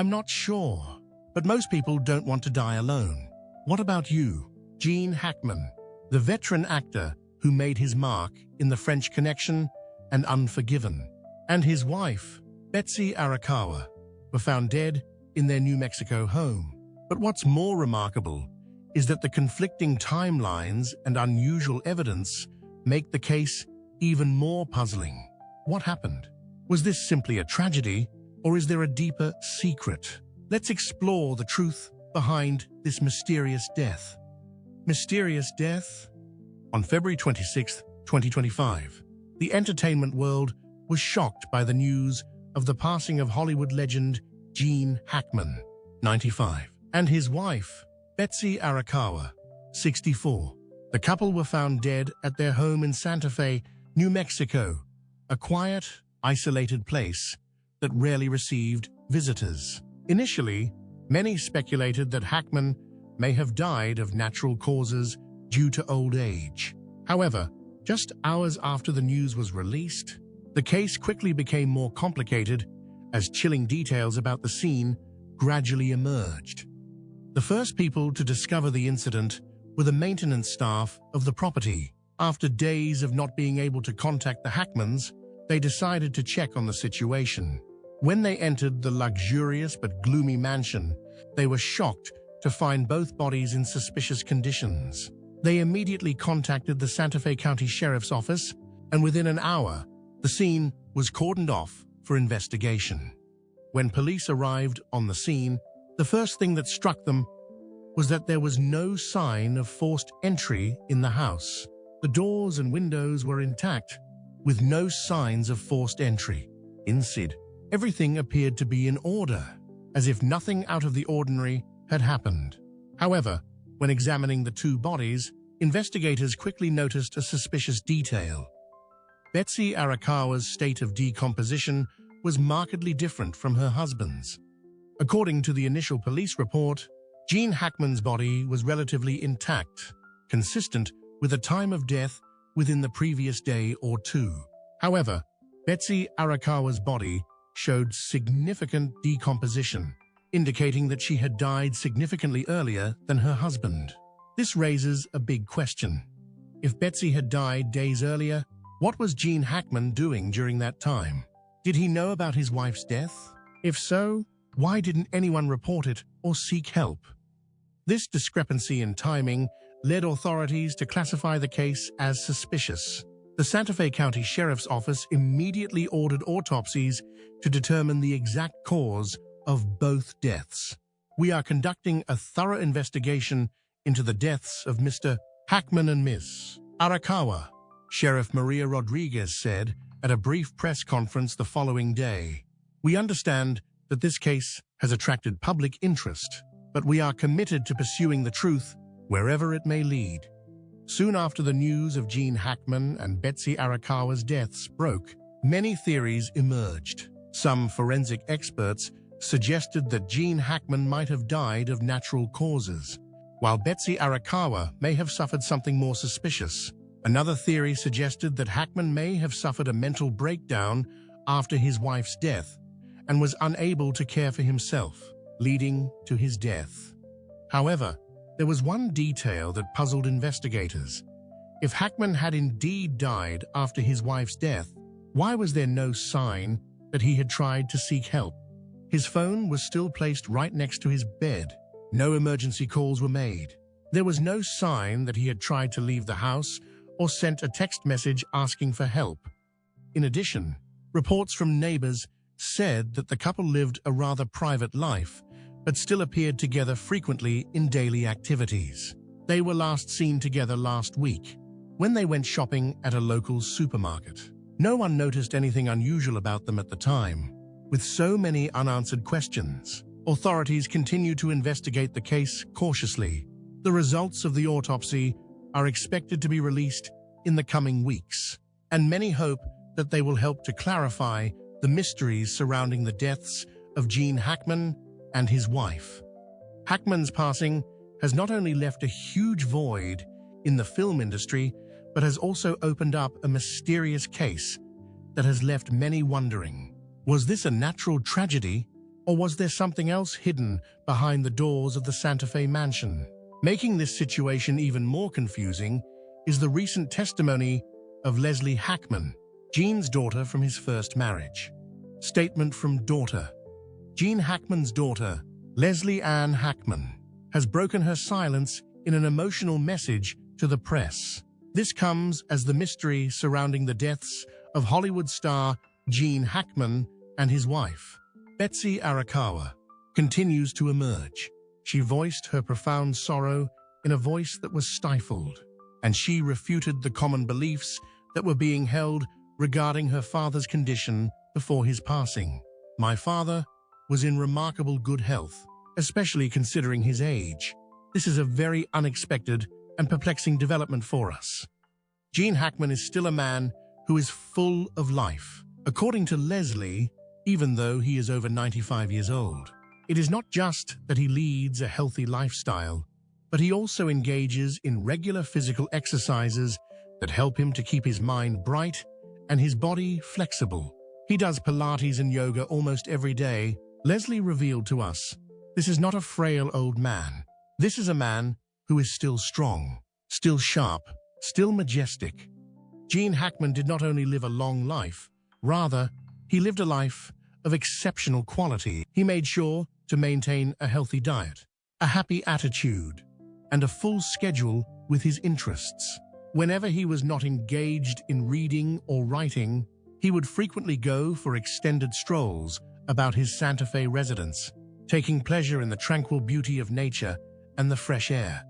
I'm not sure, but most people don't want to die alone. What about you, Gene Hackman, the veteran actor who made his mark in the French Connection and Unforgiven, and his wife, Betsy Arakawa, were found dead in their New Mexico home. But what's more remarkable is that the conflicting timelines and unusual evidence make the case even more puzzling. What happened? Was this simply a tragedy, or is there a deeper secret? Let's explore the truth behind this mysterious death. Mysterious death? On February 26, 2025, the entertainment world was shocked by the news of the passing of Hollywood legend Gene Hackman, 95, and his wife, Betsy Arakawa, 64. The couple were found dead at their home in Santa Fe, New Mexico, a quiet, isolated place that rarely received visitors. Initially, many speculated that Hackman may have died of natural causes due to old age. However, just hours after the news was released, the case quickly became more complicated as chilling details about the scene gradually emerged. The first people to discover the incident were the maintenance staff of the property. After days of not being able to contact the Hackmans, they decided to check on the situation. When they entered the luxurious but gloomy mansion, they were shocked to find both bodies in suspicious conditions. They immediately contacted the Santa Fe County Sheriff's Office, and within an hour, the scene was cordoned off for investigation. When police arrived on the scene, the first thing that struck them was that there was no sign of forced entry in the house. The doors and windows were intact, with no signs of forced entry. Instead, everything appeared to be in order, as if nothing out of the ordinary had happened. However, when examining the two bodies, investigators quickly noticed a suspicious detail. Betsy Arakawa's state of decomposition was markedly different from her husband's. According to the initial police report, Gene Hackman's body was relatively intact, consistent with a time of death within the previous day or two. However, Betsy Arakawa's body showed significant decomposition, indicating that she had died significantly earlier than her husband. This raises a big question. If Betsy had died days earlier, what was Gene Hackman doing during that time? Did he know about his wife's death? If so, why didn't anyone report it or seek help? This discrepancy in timing led authorities to classify the case as suspicious. The Santa Fe County Sheriff's Office immediately ordered autopsies to determine the exact cause of both deaths. We are conducting a thorough investigation into the deaths of Mr. Hackman and Ms. Arakawa, Sheriff Maria Rodriguez said at a brief press conference the following day. We understand that this case has attracted public interest, but we are committed to pursuing the truth wherever it may lead. Soon after the news of Gene Hackman and Betsy Arakawa's deaths broke, many theories emerged. Some forensic experts suggested that Gene Hackman might have died of natural causes, while Betsy Arakawa may have suffered something more suspicious. Another theory suggested that Hackman may have suffered a mental breakdown after his wife's death and was unable to care for himself, leading to his death. However, there was one detail that puzzled investigators. If Hackman had indeed died after his wife's death, why was there no sign that he had tried to seek help? His phone was still placed right next to his bed. No emergency calls were made. There was no sign that he had tried to leave the house or sent a text message asking for help. In addition, reports from neighbors said that the couple lived a rather private life, but still appeared together frequently in daily activities. They were last seen together last week, when they went shopping at a local supermarket. No one noticed anything unusual about them at the time. With so many unanswered questions, authorities continue to investigate the case cautiously. The results of the autopsy are expected to be released in the coming weeks, and many hope that they will help to clarify the mysteries surrounding the deaths of Gene Hackman and his wife. Hackman's passing has not only left a huge void in the film industry, but has also opened up a mysterious case that has left many wondering. Was this a natural tragedy, Or was there something else hidden behind the doors of the Santa Fe mansion? Making this situation even more confusing is the recent testimony of Leslie Hackman, Gene's daughter from his first marriage. Statement from daughter. Gene Hackman's daughter, Leslie Ann Hackman, has broken her silence in an emotional message to the press. This comes as the mystery surrounding the deaths of Hollywood star Gene Hackman and his wife, Betsy Arakawa, continues to emerge. She voiced her profound sorrow in a voice that was stifled, and she refuted the common beliefs that were being held regarding her father's condition before his passing. My father was in remarkable good health, especially considering his age. This is a very unexpected and perplexing development for us. Gene Hackman is still a man who is full of life. According to Leslie, even though he is over 95 years old, it is not just that he leads a healthy lifestyle, but he also engages in regular physical exercises that help him to keep his mind bright and his body flexible. He does Pilates and yoga almost every day. Leslie revealed to us, this is not a frail old man. This is a man who is still strong, still sharp, still majestic. Gene Hackman did not only live a long life, rather, he lived a life of exceptional quality. He made sure to maintain a healthy diet, a happy attitude, and a full schedule with his interests. Whenever he was not engaged in reading or writing, he would frequently go for extended strolls about his Santa Fe residence, taking pleasure in the tranquil beauty of nature and the fresh air.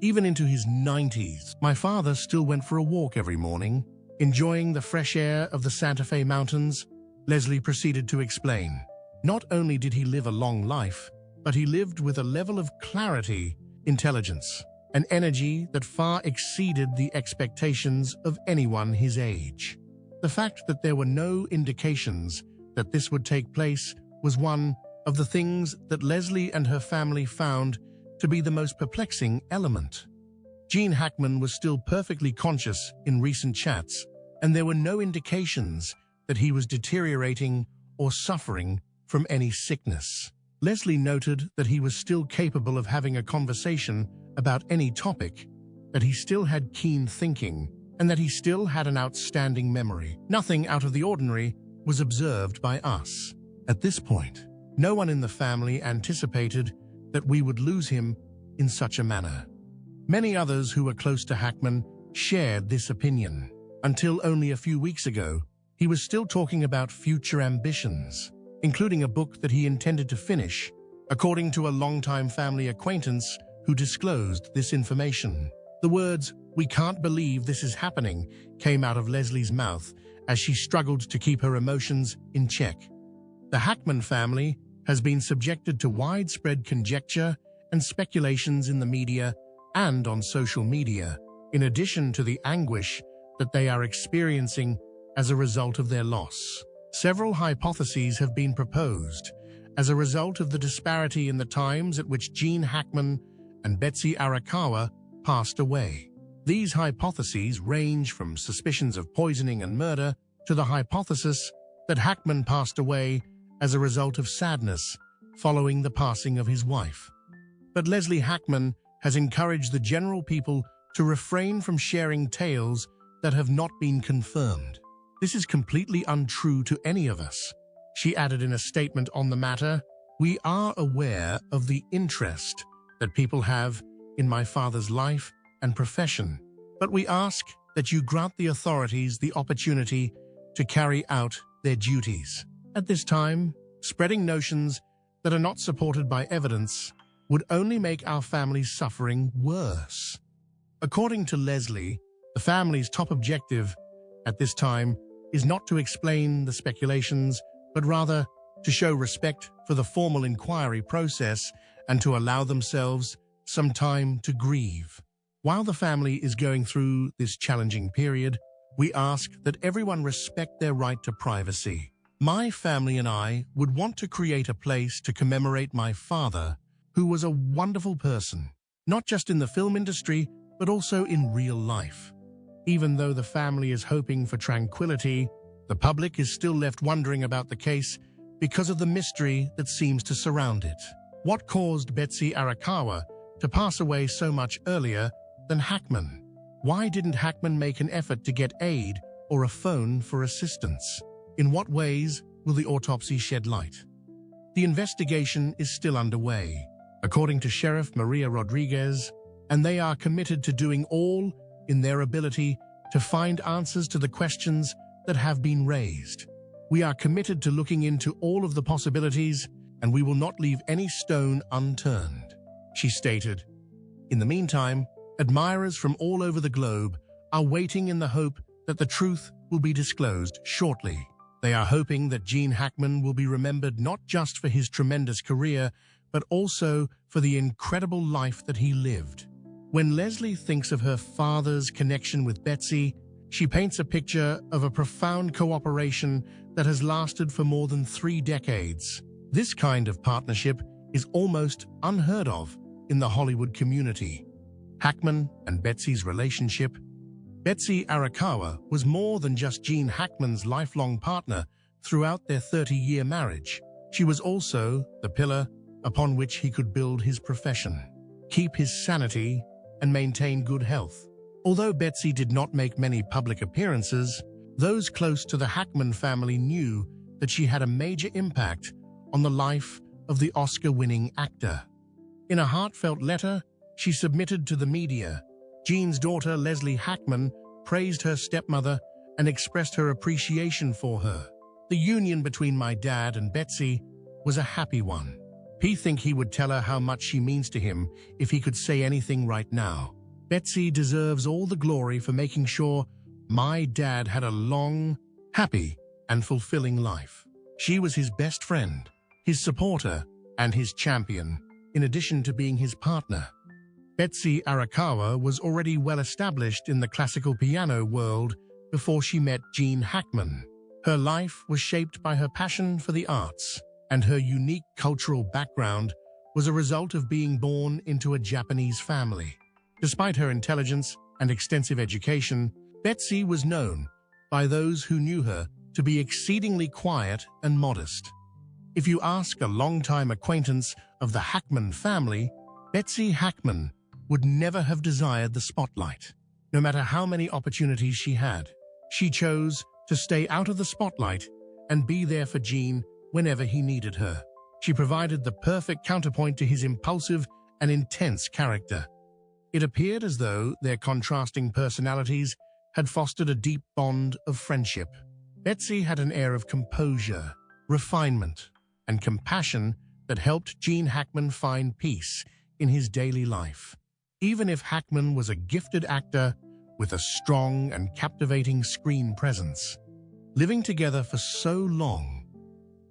Even into his 90s, my father still went for a walk every morning, enjoying the fresh air of the Santa Fe mountains. Leslie proceeded to explain, not only did he live a long life, but he lived with a level of clarity, intelligence, and energy that far exceeded the expectations of anyone his age. The fact that there were no indications that this would take place was one of the things that Leslie and her family found to be the most perplexing element. Gene Hackman was still perfectly conscious in recent chats, and there were no indications that he was deteriorating or suffering from any sickness. Leslie noted that he was still capable of having a conversation about any topic, that he still had keen thinking, and that he still had an outstanding memory. Nothing out of the ordinary was observed by us. At this point, no one in the family anticipated that we would lose him in such a manner. Many others who were close to Hackman shared this opinion. Until only a few weeks ago, he was still talking about future ambitions, including a book that he intended to finish, according to a longtime family acquaintance who disclosed this information. The words, "We can't believe this is happening," came out of Leslie's mouth as she struggled to keep her emotions in check. The Hackman family has been subjected to widespread conjecture and speculations in the media and on social media, in addition to the anguish that they are experiencing as a result of their loss. Several hypotheses have been proposed as a result of the disparity in the times at which Gene Hackman and Betsy Arakawa passed away. These hypotheses range from suspicions of poisoning and murder to the hypothesis that Hackman passed away as a result of sadness following the passing of his wife. But Leslie Hackman has encouraged the general people to refrain from sharing tales that have not been confirmed. This is completely untrue to any of us. She added in a statement on the matter, "We are aware of the interest that people have in my father's life and profession, but we ask that you grant the authorities the opportunity to carry out their duties. At this time, spreading notions that are not supported by evidence would only make our family's suffering worse." According to Leslie, the family's top objective at this time is not to explain the speculations, but rather to show respect for the formal inquiry process and to allow themselves some time to grieve. While the family is going through this challenging period, we ask that everyone respect their right to privacy. My family and I would want to create a place to commemorate my father, who was a wonderful person, not just in the film industry, but also in real life. Even though the family is hoping for tranquility, the public is still left wondering about the case because of the mystery that seems to surround it. What caused Betsy Arakawa to pass away so much earlier than Hackman? Why didn't Hackman make an effort to get aid or a phone for assistance? In what ways will the autopsy shed light? The investigation is still underway, according to Sheriff Maria Rodriguez, and they are committed to doing all in their ability to find answers to the questions that have been raised. We are committed to looking into all of the possibilities, and we will not leave any stone unturned, she stated. In the meantime, admirers from all over the globe are waiting in the hope that the truth will be disclosed shortly. They are hoping that Gene Hackman will be remembered not just for his tremendous career, but also for the incredible life that he lived. When Leslie thinks of her father's connection with Betsy, she paints a picture of a profound cooperation that has lasted for more than 3 decades. This kind of partnership is almost unheard of in the Hollywood community. Hackman and Betsy's relationship. Betsy Arakawa was more than just Gene Hackman's lifelong partner throughout their 30-year marriage. She was also the pillar upon which he could build his profession, keep his sanity, and maintain good health. Although Betsy did not make many public appearances, those close to the Hackman family knew that she had a major impact on the life of the Oscar-winning actor. In a heartfelt letter she submitted to the media, Gene's daughter, Leslie Hackman, praised her stepmother and expressed her appreciation for her. The union between my dad and Betsy was a happy one. I think he would tell her how much she means to him if he could say anything right now. Betsy deserves all the glory for making sure my dad had a long, happy, and fulfilling life. She was his best friend, his supporter, and his champion, in addition to being his partner. Betsy Arakawa was already well established in the classical piano world before she met Gene Hackman. Her life was shaped by her passion for the arts, and her unique cultural background was a result of being born into a Japanese family. Despite her intelligence and extensive education, Betsy was known by those who knew her to be exceedingly quiet and modest. If you ask a longtime acquaintance of the Hackman family, Betsy Hackman would never have desired the spotlight. No matter how many opportunities she had, she chose to stay out of the spotlight and be there for Gene whenever he needed her. She provided the perfect counterpoint to his impulsive and intense character. It appeared as though their contrasting personalities had fostered a deep bond of friendship. Betsy had an air of composure, refinement, and compassion that helped Gene Hackman find peace in his daily life. Even if Hackman was a gifted actor with a strong and captivating screen presence, living together for so long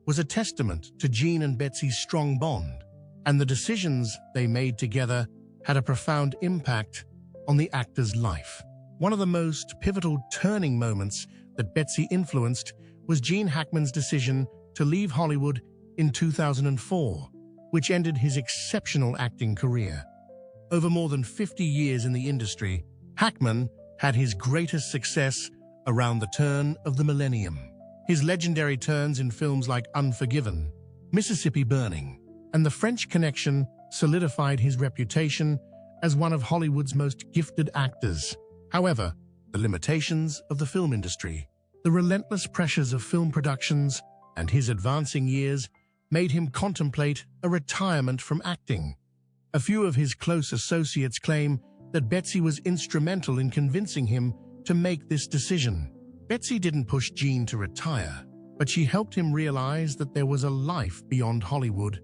was a testament to Gene and Betsy's strong bond, and the decisions they made together had a profound impact on the actor's life. One of the most pivotal turning moments that Betsy influenced was Gene Hackman's decision to leave Hollywood in 2004, which ended his exceptional acting career. Over more than 50 years in the industry, Hackman had his greatest success around the turn of the millennium. His legendary turns in films like Unforgiven, Mississippi Burning, and The French Connection solidified his reputation as one of Hollywood's most gifted actors. However, the limitations of the film industry, the relentless pressures of film productions, and his advancing years made him contemplate a retirement from acting. A few of his close associates claim that Betsy was instrumental in convincing him to make this decision. Betsy didn't push Gene to retire, but she helped him realize that there was a life beyond Hollywood,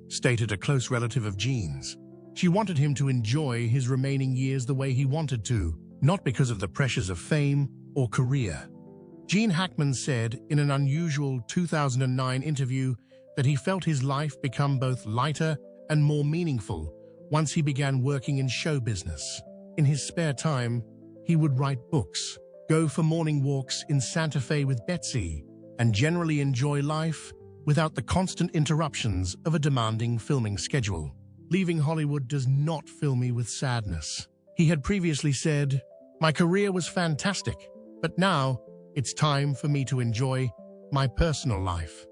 stated a close relative of Gene's. She wanted him to enjoy his remaining years the way he wanted to, not because of the pressures of fame or career. Gene Hackman said in an unusual 2009 interview that he felt his life become both lighter and more meaningful once he began working in show business. In his spare time, he would write books, go for morning walks in Santa Fe with Betsy, and generally enjoy life without the constant interruptions of a demanding filming schedule. Leaving Hollywood does not fill me with sadness. He had previously said, "My career was fantastic, but now it's time for me to enjoy my personal life."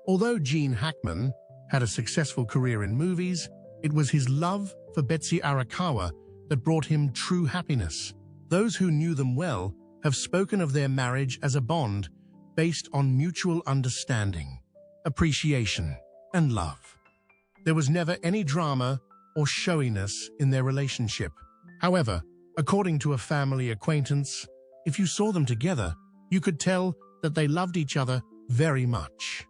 Although Gene Hackman had a successful career in movies, it was his love for Betsy Arakawa that brought him true happiness. Those who knew them well have spoken of their marriage as a bond based on mutual understanding, appreciation, and love. There was never any drama or showiness in their relationship. However, according to a family acquaintance, if you saw them together, you could tell that they loved each other very much.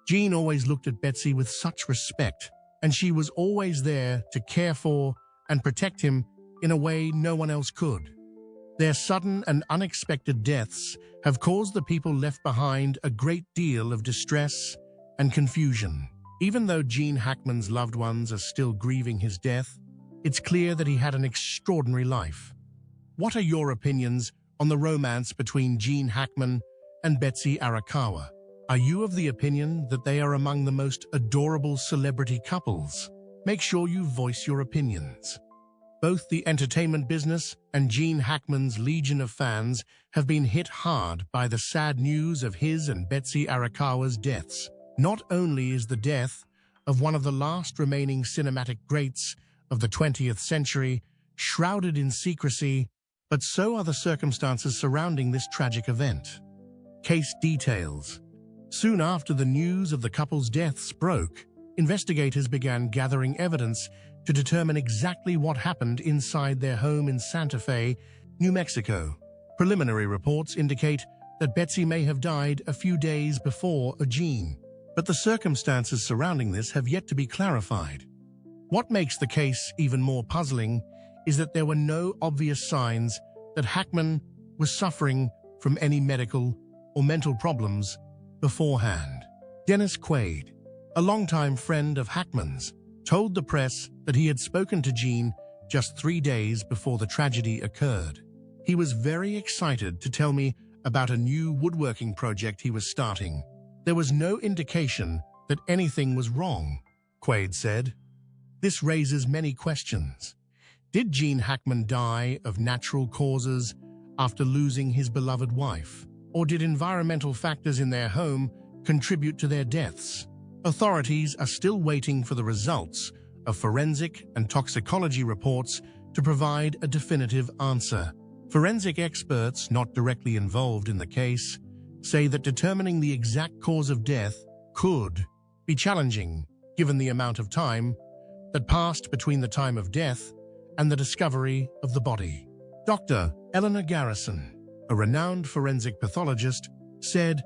Gene always looked at Betsy with such respect, and she was always there to care for and protect him in a way no one else could. Their sudden and unexpected deaths have caused the people left behind a great deal of distress and confusion. Even though Gene Hackman's loved ones are still grieving his death, it's clear that he had an extraordinary life. What are your opinions on the romance between Gene Hackman and Betsy Arakawa? Are you of the opinion that they are among the most adorable celebrity couples? Make sure you voice your opinions. Both the entertainment business and Gene Hackman's legion of fans have been hit hard by the sad news of his and Betsy Arakawa's deaths. Not only is the death of one of the last remaining cinematic greats of the 20th century shrouded in secrecy, but so are the circumstances surrounding this tragic event. Case details. Soon after the news of the couple's deaths broke, investigators began gathering evidence to determine exactly what happened inside their home in Santa Fe, New Mexico. Preliminary reports indicate that Betsy may have died a few days before Gene, but the circumstances surrounding this have yet to be clarified. What makes the case even more puzzling is that there were no obvious signs that Hackman was suffering from any medical or mental problems beforehand. Dennis Quaid, a longtime friend of Hackman's, told the press that he had spoken to Gene just 3 days before the tragedy occurred. He was very excited to tell me about a new woodworking project he was starting. There was no indication that anything was wrong, Quaid said. This raises many questions. Did Gene Hackman die of natural causes after losing his beloved wife? Or did environmental factors in their home contribute to their deaths? Authorities are still waiting for the results of forensic and toxicology reports to provide a definitive answer. Forensic experts not directly involved in the case say that determining the exact cause of death could be challenging, given the amount of time that passed between the time of death and the discovery of the body. Dr. Eleanor Garrison, a renowned forensic pathologist, said,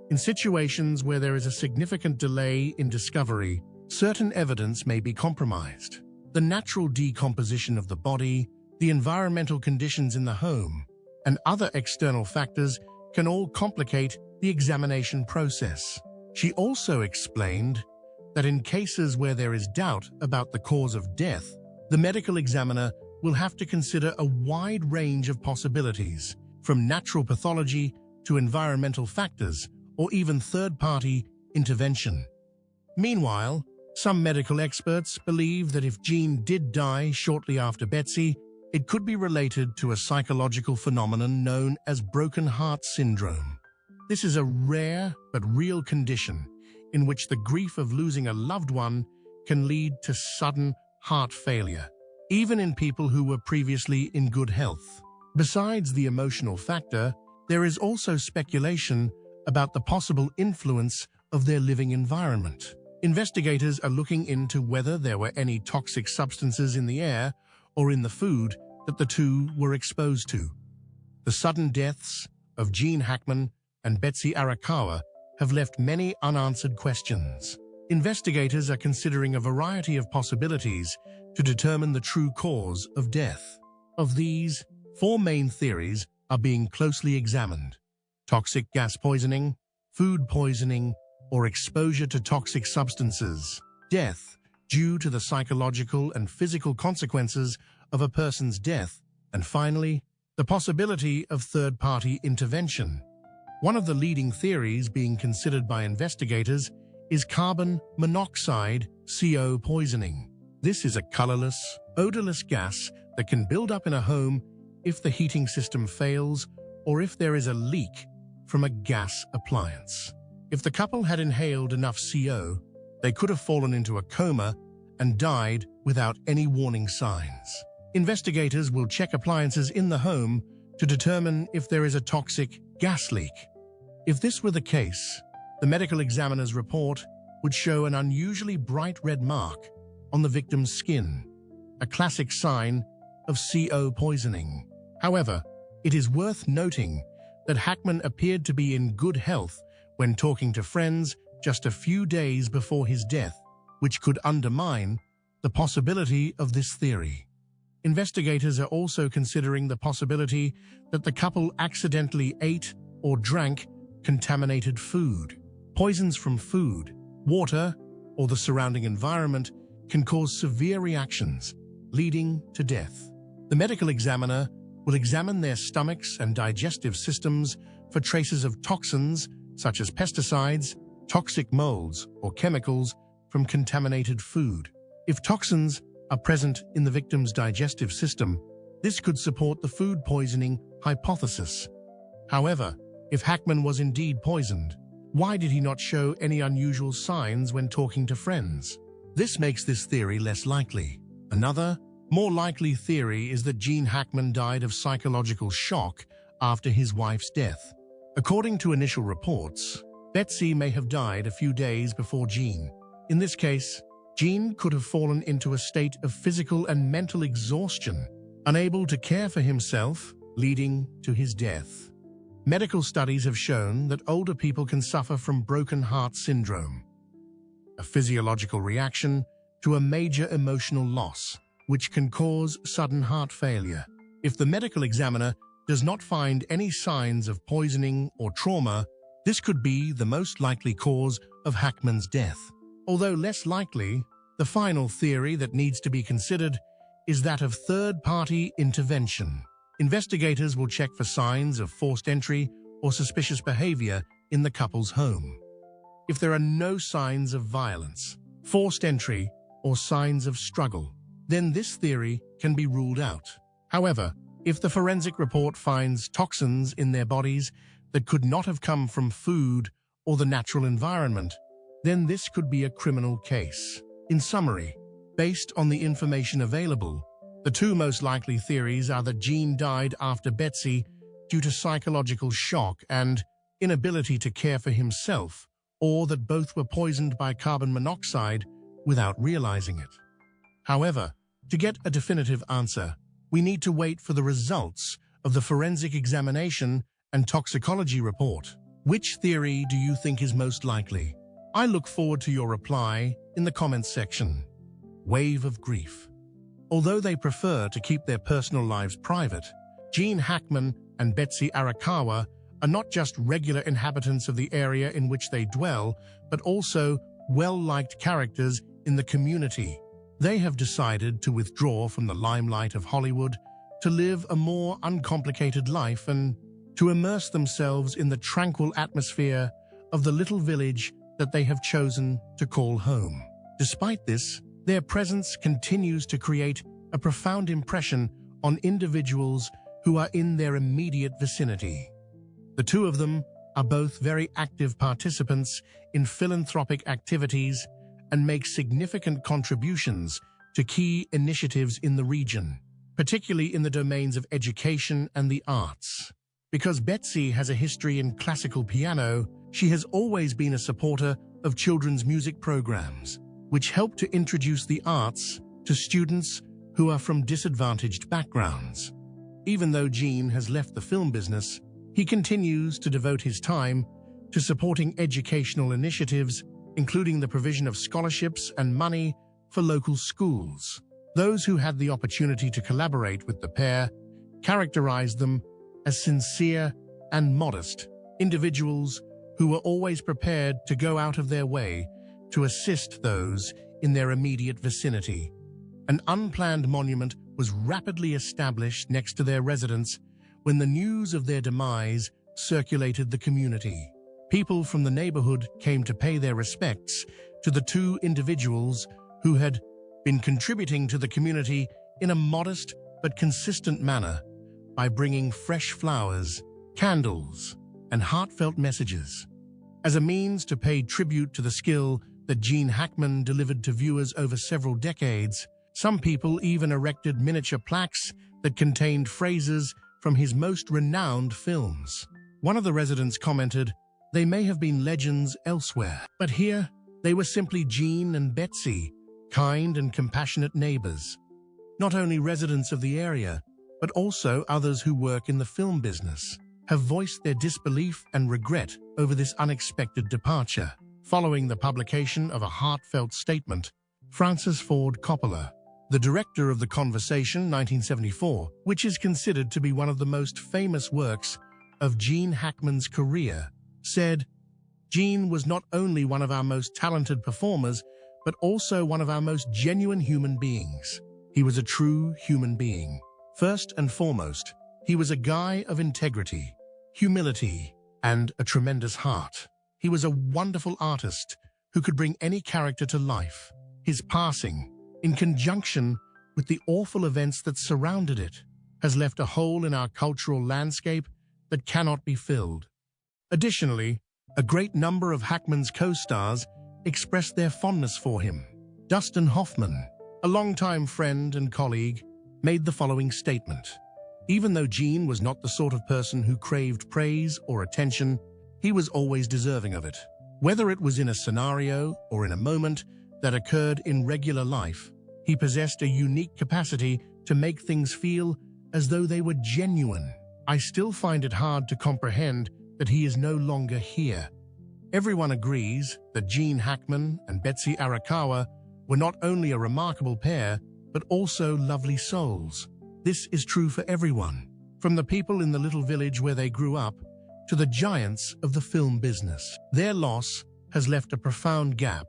"In situations where there is a significant delay in discovery, certain evidence may be compromised. The natural decomposition of the body, the environmental conditions in the home, and other external factors can all complicate the examination process." She also explained that in cases where there is doubt about the cause of death, the medical examiner will have to consider a wide range of possibilities, from natural pathology to environmental factors, or even third-party intervention. Meanwhile, some medical experts believe that if Gene did die shortly after Betsy, it could be related to a psychological phenomenon known as broken heart syndrome. This is a rare but real condition in which the grief of losing a loved one can lead to sudden heart failure, even in people who were previously in good health. Besides the emotional factor, there is also speculation about the possible influence of their living environment. Investigators are looking into whether there were any toxic substances in the air or in the food that the two were exposed to. The sudden deaths of Gene Hackman and Betsy Arakawa have left many unanswered questions. Investigators are considering a variety of possibilities to determine the true cause of death. Of these, 4 main theories are being closely examined: toxic gas poisoning, food poisoning, or exposure to toxic substances, death due to the psychological and physical consequences of a person's death, and finally, the possibility of third-party intervention. One of the leading theories being considered by investigators is carbon monoxide (CO) poisoning. This is a colorless, odorless gas that can build up in a home if the heating system fails or if there is a leak from a gas appliance. If the couple had inhaled enough CO, they could have fallen into a coma and died without any warning signs. Investigators will check appliances in the home to determine if there is a toxic gas leak. If this were the case, the medical examiner's report would show an unusually bright red mark on the victim's skin, a classic sign of CO poisoning. However, it is worth noting that Hackman appeared to be in good health when talking to friends just a few days before his death, which could undermine the possibility of this theory. Investigators are also considering the possibility that the couple accidentally ate or drank contaminated food. Poisons from food, water, or the surrounding environment can cause severe reactions, leading to death. The medical examiner will examine their stomachs and digestive systems for traces of toxins such as pesticides, toxic molds, or chemicals from contaminated food. If toxins are present in the victim's digestive system, this could support the food poisoning hypothesis. However, if Hackman was indeed poisoned, why did he not show any unusual signs when talking to friends? This makes this theory less likely. Another, more likely theory is that Gene Hackman died of psychological shock after his wife's death. According to initial reports, Betsy may have died a few days before Gene. In this case, Gene could have fallen into a state of physical and mental exhaustion, unable to care for himself, leading to his death. Medical studies have shown that older people can suffer from broken heart syndrome, a physiological reaction to a major emotional loss, which can cause sudden heart failure. If the medical examiner does not find any signs of poisoning or trauma, this could be the most likely cause of Hackman's death. Although less likely, the final theory that needs to be considered is that of third-party intervention. Investigators will check for signs of forced entry or suspicious behavior in the couple's home. If there are no signs of violence, forced entry, or signs of struggle, then this theory can be ruled out. However, if the forensic report finds toxins in their bodies that could not have come from food or the natural environment, then this could be a criminal case. In summary, based on the information available, the two most likely theories are that Gene died after Betsy due to psychological shock and inability to care for himself, or that both were poisoned by carbon monoxide without realizing it. However, to get a definitive answer, we need to wait for the results of the forensic examination and toxicology report. Which theory do you think is most likely? I look forward to your reply in the comments section. Wave of grief. Although they prefer to keep their personal lives private, Gene Hackman and Betsy Arakawa are not just regular inhabitants of the area in which they dwell, but also well-liked characters in the community. They have decided to withdraw from the limelight of Hollywood, to live a more uncomplicated life and to immerse themselves in the tranquil atmosphere of the little village that they have chosen to call home. Despite this, their presence continues to create a profound impression on individuals who are in their immediate vicinity. The two of them are both very active participants in philanthropic activities and make significant contributions to key initiatives in the region, particularly in the domains of education and the arts. Because Betsy has a history in classical piano, she has always been a supporter of children's music programs, which help to introduce the arts to students who are from disadvantaged backgrounds. Even though Gene has left the film business, he continues to devote his time to supporting educational initiatives, including the provision of scholarships and money for local schools. Those who had the opportunity to collaborate with the pair characterized them as sincere and modest individuals who were always prepared to go out of their way to assist those in their immediate vicinity. An unplanned monument was rapidly established next to their residence when the news of their demise circulated the community. People from the neighborhood came to pay their respects to the two individuals who had been contributing to the community in a modest but consistent manner by bringing fresh flowers, candles, and heartfelt messages. As a means to pay tribute to the skill that Gene Hackman delivered to viewers over several decades, some people even erected miniature plaques that contained phrases from his most renowned films. One of the residents commented, "They may have been legends elsewhere, but here they were simply Gene and Betsy, kind and compassionate neighbors." Not only residents of the area, but also others who work in the film business, have voiced their disbelief and regret over this unexpected departure. Following the publication of a heartfelt statement, Francis Ford Coppola, the director of The Conversation 1974, which is considered to be one of the most famous works of Gene Hackman's career, said, "Gene was not only one of our most talented performers, but also one of our most genuine human beings. He was a true human being. First and foremost, he was a guy of integrity, humility, and a tremendous heart. He was a wonderful artist who could bring any character to life. His passing, in conjunction with the awful events that surrounded it, has left a hole in our cultural landscape that cannot be filled." Additionally, a great number of Hackman's co-stars expressed their fondness for him. Dustin Hoffman, a longtime friend and colleague, made the following statement: "Even though Gene was not the sort of person who craved praise or attention, he was always deserving of it. Whether it was in a scenario or in a moment that occurred in regular life, he possessed a unique capacity to make things feel as though they were genuine. I still find it hard to comprehend that he is no longer here." Everyone agrees that Gene Hackman and Betsy Arakawa were not only a remarkable pair, but also lovely souls. This is true for everyone, from the people in the little village where they grew up to the giants of the film business. Their loss has left a profound gap,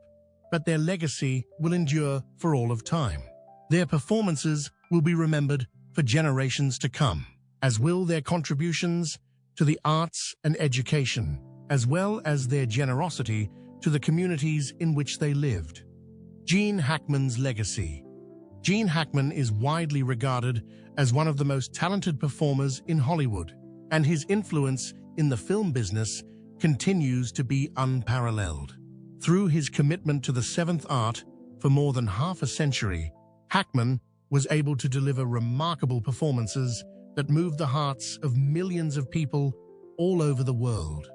but their legacy will endure for all of time. Their performances will be remembered for generations to come, as will their contributions to the arts and education, as well as their generosity to the communities in which they lived. Gene Hackman's legacy. Gene Hackman is widely regarded as one of the most talented performers in Hollywood, and his influence in the film business continues to be unparalleled. Through his commitment to the seventh art for more than half a century, Hackman was able to deliver remarkable performances that moved the hearts of millions of people all over the world.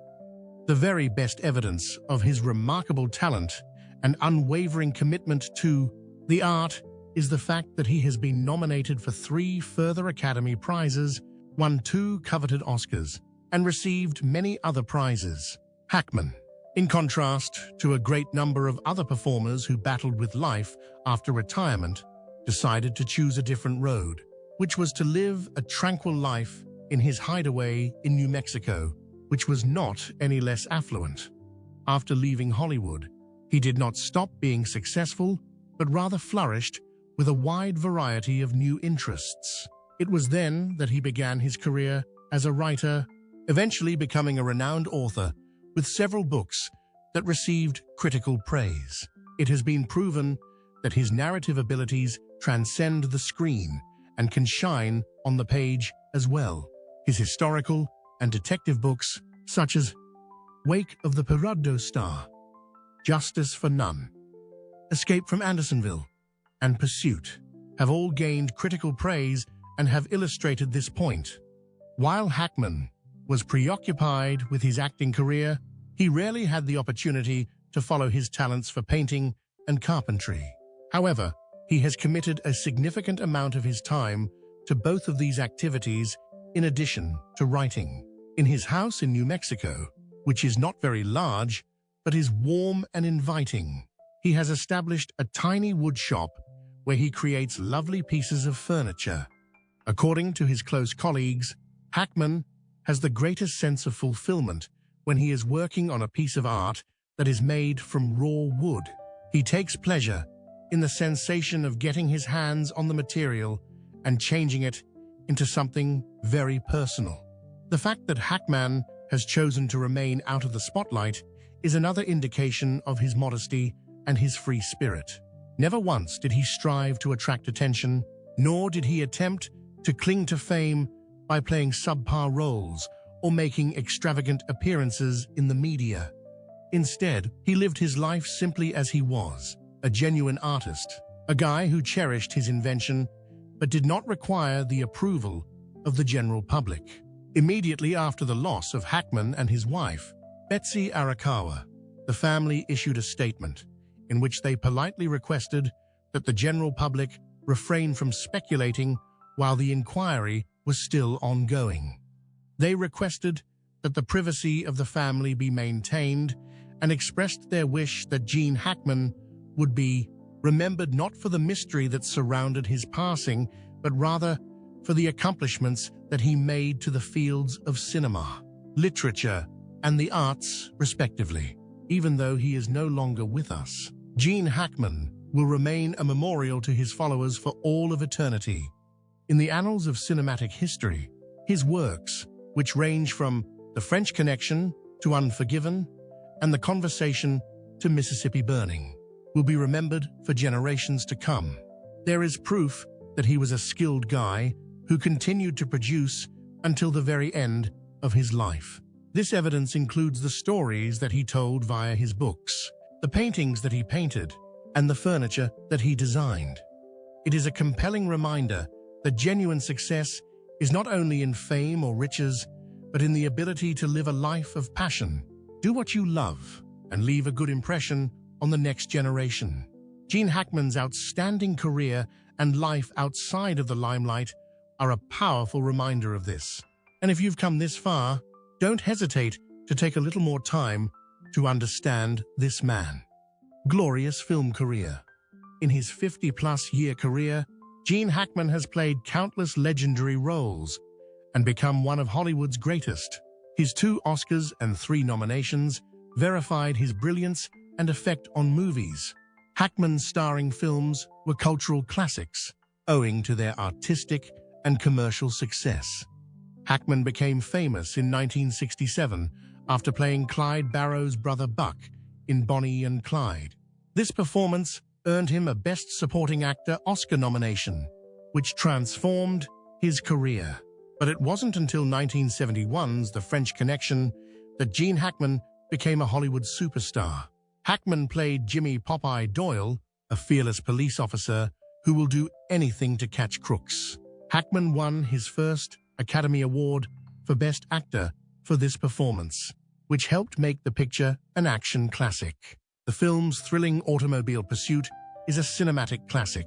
The very best evidence of his remarkable talent and unwavering commitment to the art is the fact that he has been nominated for 3 further Academy Prizes, won 2 coveted Oscars, and received many other prizes. Hackman, in contrast to a great number of other performers who battled with life after retirement, decided to choose a different road, which was to live a tranquil life in his hideaway in New Mexico, which was not any less affluent. After leaving Hollywood, he did not stop being successful, but rather flourished with a wide variety of new interests. It was then that he began his career as a writer, eventually becoming a renowned author with several books that received critical praise. It has been proven that his narrative abilities transcend the screen and can shine on the page as well. His historical and detective books, such as Wake of the Perudo Star, Justice for None, Escape from Andersonville, and Pursuit, have all gained critical praise and have illustrated this point. While Hackman was preoccupied with his acting career, he rarely had the opportunity to follow his talents for painting and carpentry. However, he has committed a significant amount of his time to both of these activities in addition to writing. In his house in New Mexico, which is not very large, but is warm and inviting, he has established a tiny wood shop where he creates lovely pieces of furniture. According to his close colleagues, Hackman has the greatest sense of fulfillment when he is working on a piece of art that is made from raw wood. He takes pleasure in the sensation of getting his hands on the material and changing it into something very personal. The fact that Hackman has chosen to remain out of the spotlight is another indication of his modesty and his free spirit. Never once did he strive to attract attention, nor did he attempt to cling to fame by playing subpar roles or making extravagant appearances in the media. Instead, he lived his life simply as he was, a genuine artist, a guy who cherished his invention but did not require the approval of the general public. Immediately after the loss of Hackman and his wife, Betsy Arakawa, the family issued a statement in which they politely requested that the general public refrain from speculating while the inquiry was still ongoing. They requested that the privacy of the family be maintained and expressed their wish that Gene Hackman would be remembered not for the mystery that surrounded his passing, but rather for the accomplishments that he made to the fields of cinema, literature, and the arts, respectively. Even though he is no longer with us, Gene Hackman will remain a memorial to his followers for all of eternity. In the annals of cinematic history, his works, which range from The French Connection to Unforgiven and The Conversation to Mississippi Burning, will be remembered for generations to come. There is proof that he was a skilled guy who continued to produce until the very end of his life. This evidence includes the stories that he told via his books, the paintings that he painted, and the furniture that he designed. It is a compelling reminder that genuine success is not only in fame or riches, but in the ability to live a life of passion, do what you love, and leave a good impression on the next generation. Gene Hackman's outstanding career and life outside of the limelight are a powerful reminder of this. And if you've come this far, don't hesitate to take a little more time to understand this man. Glorious film career. In his 50-plus year career, Gene Hackman has played countless legendary roles and become one of Hollywood's greatest. His 2 Oscars and 3 nominations verified his brilliance and effect on movies. Hackman's starring films were cultural classics, owing to their artistic and commercial success. Hackman became famous in 1967 after playing Clyde Barrow's brother Buck in Bonnie and Clyde. This performance earned him a Best Supporting Actor Oscar nomination, which transformed his career. But it wasn't until 1971's The French Connection that Gene Hackman became a Hollywood superstar. Hackman played Jimmy Popeye Doyle, a fearless police officer who will do anything to catch crooks. Hackman won his first Academy Award for Best Actor for this performance, which helped make the picture an action classic. The film's thrilling automobile pursuit is a cinematic classic.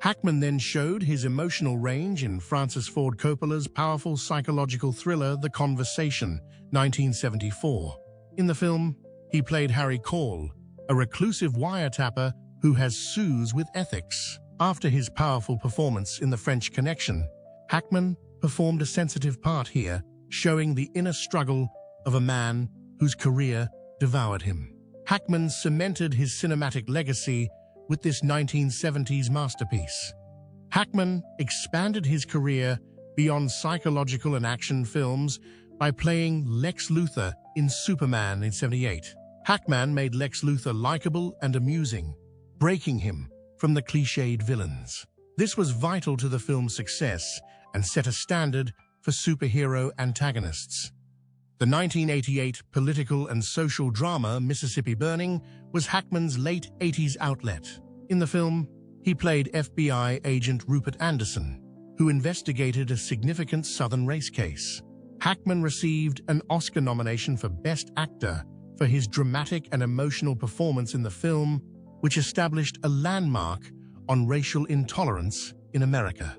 Hackman then showed his emotional range in Francis Ford Coppola's powerful psychological thriller The Conversation, 1974. In the film, he played Harry Cole, a reclusive wiretapper who has soothes with ethics. After his powerful performance in The French Connection, Hackman performed a sensitive part here, showing the inner struggle of a man whose career devoured him. Hackman cemented his cinematic legacy with this 1970s masterpiece. Hackman expanded his career beyond psychological and action films by playing Lex Luthor in Superman in '78. Hackman made Lex Luthor likable and amusing, breaking him from the cliched villains. This was vital to the film's success and set a standard for superhero antagonists. The 1988 political and social drama Mississippi Burning was Hackman's late 80s outlet. In the film, he played FBI agent Rupert Anderson, who investigated a significant Southern race case. Hackman received an Oscar nomination for Best Actor for his dramatic and emotional performance in the film, which established a landmark on racial intolerance in America.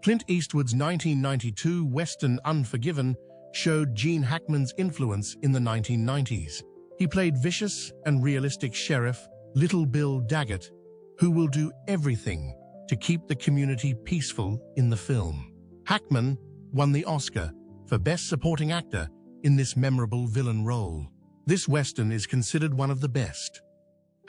Clint Eastwood's 1992 Western Unforgiven showed Gene Hackman's influence in the 1990s. He played vicious and realistic Sheriff Little Bill Daggett, who will do everything to keep the community peaceful in the film. Hackman won the Oscar for Best Supporting Actor in this memorable villain role. This Western is considered one of the best.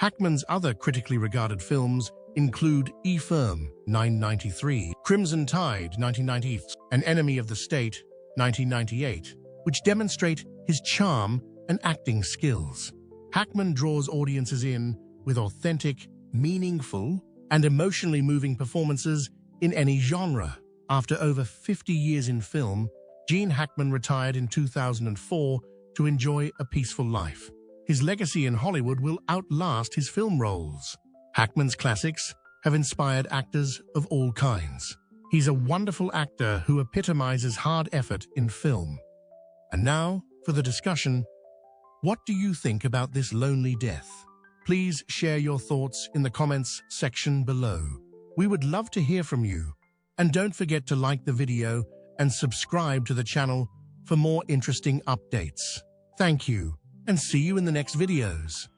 Hackman's other critically regarded films include E-Firm, 1993, Crimson Tide, 1990, and Enemy of the State, 1998, which demonstrate his charm and acting skills. Hackman draws audiences in with authentic, meaningful, and emotionally moving performances in any genre. After over 50 years in film, Gene Hackman retired in 2004 to enjoy a peaceful life. his legacy in Hollywood will outlast his film roles. Hackman's classics have inspired actors of all kinds. He's a wonderful actor who epitomizes hard effort in film. And now, for the discussion, what do you think about this lonely death? Please share your thoughts in the comments section below. We would love to hear from you. And don't forget to like the video and subscribe to the channel for more interesting updates. Thank you, and see you in the next videos.